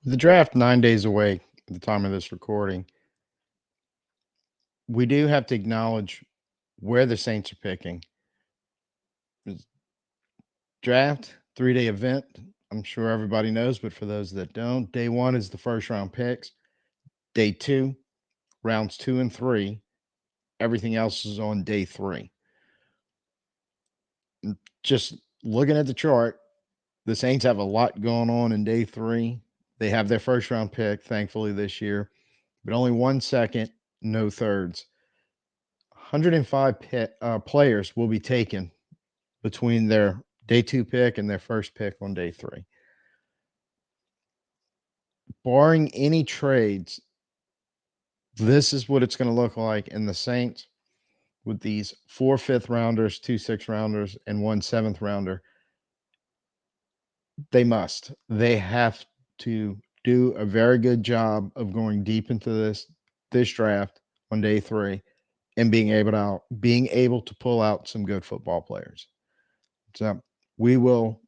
The draft 9 days away at the time of this recording, we do have to acknowledge where the Saints are picking. It's draft, 3-day event. I'm sure everybody knows, but for those that don't, day 1 is the first round picks. Day 2, rounds 2 and 3, everything else is on day 3. Just looking at the chart, the Saints have a lot going on in day 3. They have their first round pick, thankfully, this year, but only 1 second, no thirds. 105 players will be taken between their day 2 pick and their first pick on day 3. Barring any trades, this is what it's going to look like in the Saints with these 4 fifth rounders, 2 sixth rounders, and 1 seventh rounder. They have to do a very good job of going deep into this draft on day 3 and being able to pull out some good football players. So we will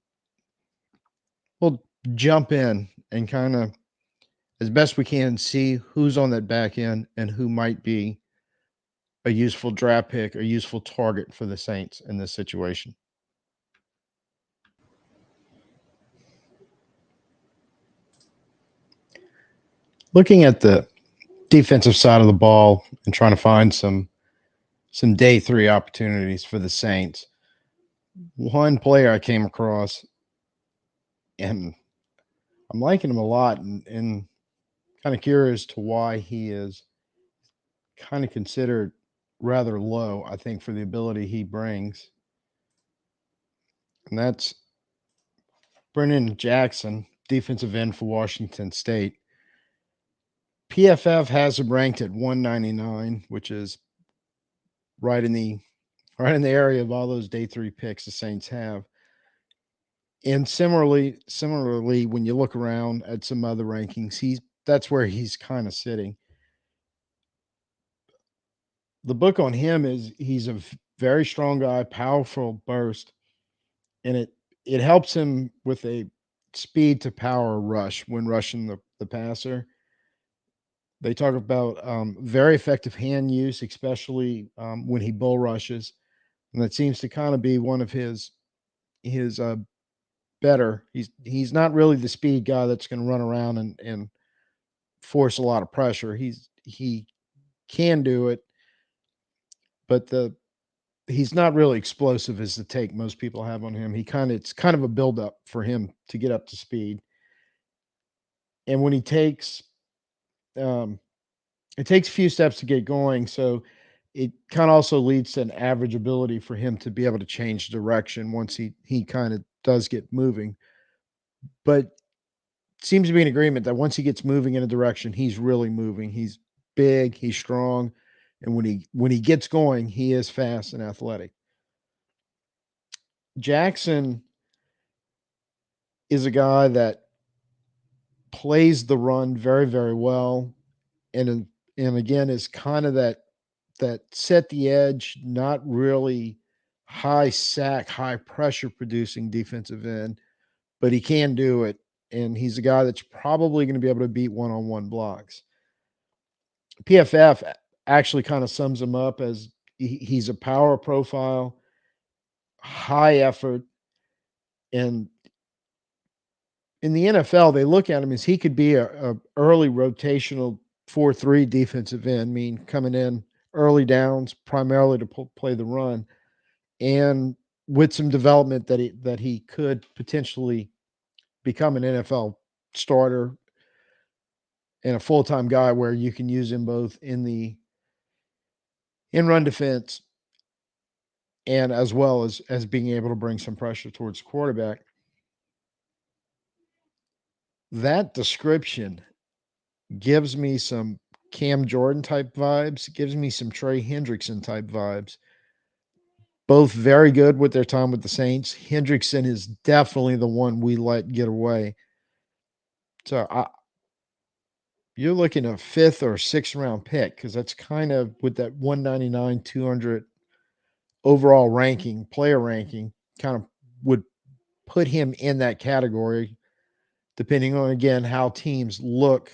we'll jump in and kind of as best we can see who's on that back end and who might be a useful draft pick, a useful target for the Saints in this situation. Looking at the defensive side of the ball and trying to find some day 3 opportunities for the Saints. One player I came across and I'm liking him a lot and kind of curious to why he is kind of considered rather low, I think, for the ability he brings. And that's Brennan Jackson, defensive end for Washington State. PFF has him ranked at 199, which is right in the right in the area of all those day 3 picks the Saints have. And similarly, when you look around at some other rankings, that's where he's kind of sitting. The book on him is he's a very strong guy, powerful burst, and it helps him with a speed to power rush when rushing the passer. They talk about very effective hand use, especially when he bull rushes, and that seems to kind of be one of his better. He's not really the speed guy that's going to run around and force a lot of pressure. He can do it, but the he's not really explosive as the take most people have on him. It's kind of a buildup for him to get up to speed. And when he takes um, it takes a few steps to get going, so it kind of also leads to an average ability for him to be able to change direction once he kind of does get moving. But seems to be an agreement that once he gets moving in a direction, he's really moving. He's big, he's strong, and when he gets going, he is fast and athletic. Jackson is a guy that plays the run very, very well, and and again is kind of that set the edge, not really high sack, high pressure producing defensive end, but he can do it. And he's a guy that's probably going to be able to beat one-on-one blocks. PFF actually kind of sums him up as he's a power profile, high effort, and in the NFL, they look at him as he could be a early rotational 4-3 defensive end, mean coming in early downs primarily to play the run, and with some development that he could potentially become an NFL starter and a full time guy where you can use him both in the in run defense and as well as being able to bring some pressure towards the quarterback. That description gives me some Cam Jordan type vibes, gives me some Trey Hendrickson type vibes. Both very good with their time with the Saints. Hendrickson is definitely the one we let get away. So you're looking at a fifth or sixth round pick because that's kind of with that 199, 200 overall ranking, player ranking, kind of would put him in that category. depending on, again, how teams look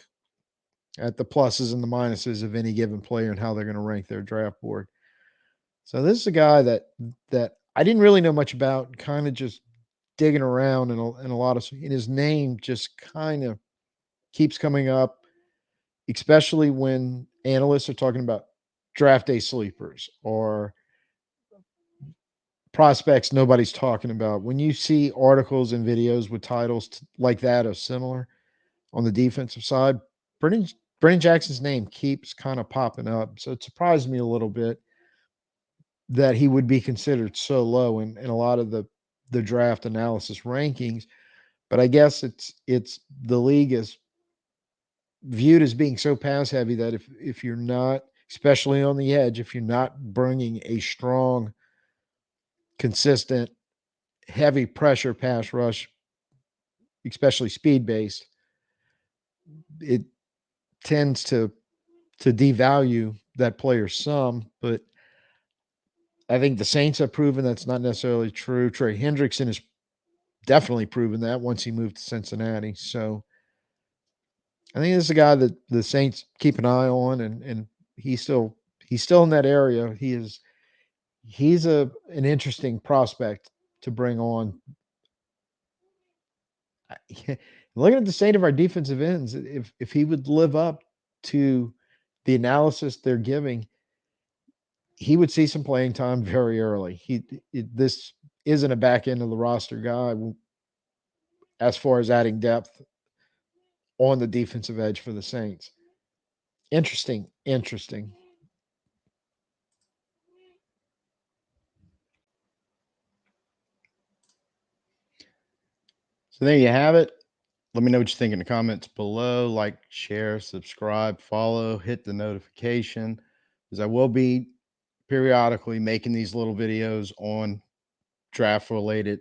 at the pluses and the minuses of any given player and how they're going to rank their draft board. So this is a guy that I didn't really know much about, kind of just digging around in a lot of, and his name just kind of keeps coming up, especially when analysts are talking about draft day sleepers or prospects nobody's talking about. When you see articles and videos with titles like that or similar on the defensive side, Brennan, Brennan Jackson's name keeps kind of popping up. So it surprised me a little bit that he would be considered so low in a lot of the draft analysis rankings. But I guess it's the league is viewed as being so pass heavy that if you're not, especially on the edge, if you're not bringing a strong, consistent, heavy pressure pass rush, especially speed based, it tends to devalue that player some. But I think the Saints have proven that's not necessarily true. Trey Hendrickson has definitely proven that once he moved to Cincinnati. So I think this is a guy that the Saints keep an eye on, and he's still in that area. He's an interesting prospect to bring on. Looking at the state of our defensive ends, if he would live up to the analysis they're giving, he would see some playing time very early. This isn't a back end of the roster guy as far as adding depth on the defensive edge for the Saints. Interesting, interesting. So there you have it. Let me know what you think in the comments below. Like, share, subscribe, follow, hit the notification, because I will be periodically making these little videos on draft related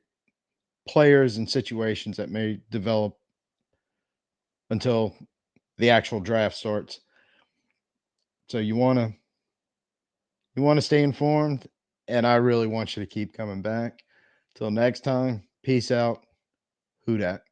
players and situations that may develop until the actual draft starts. So you want to stay informed, and I really want you to keep coming back. Till next time, peace out. Who dat?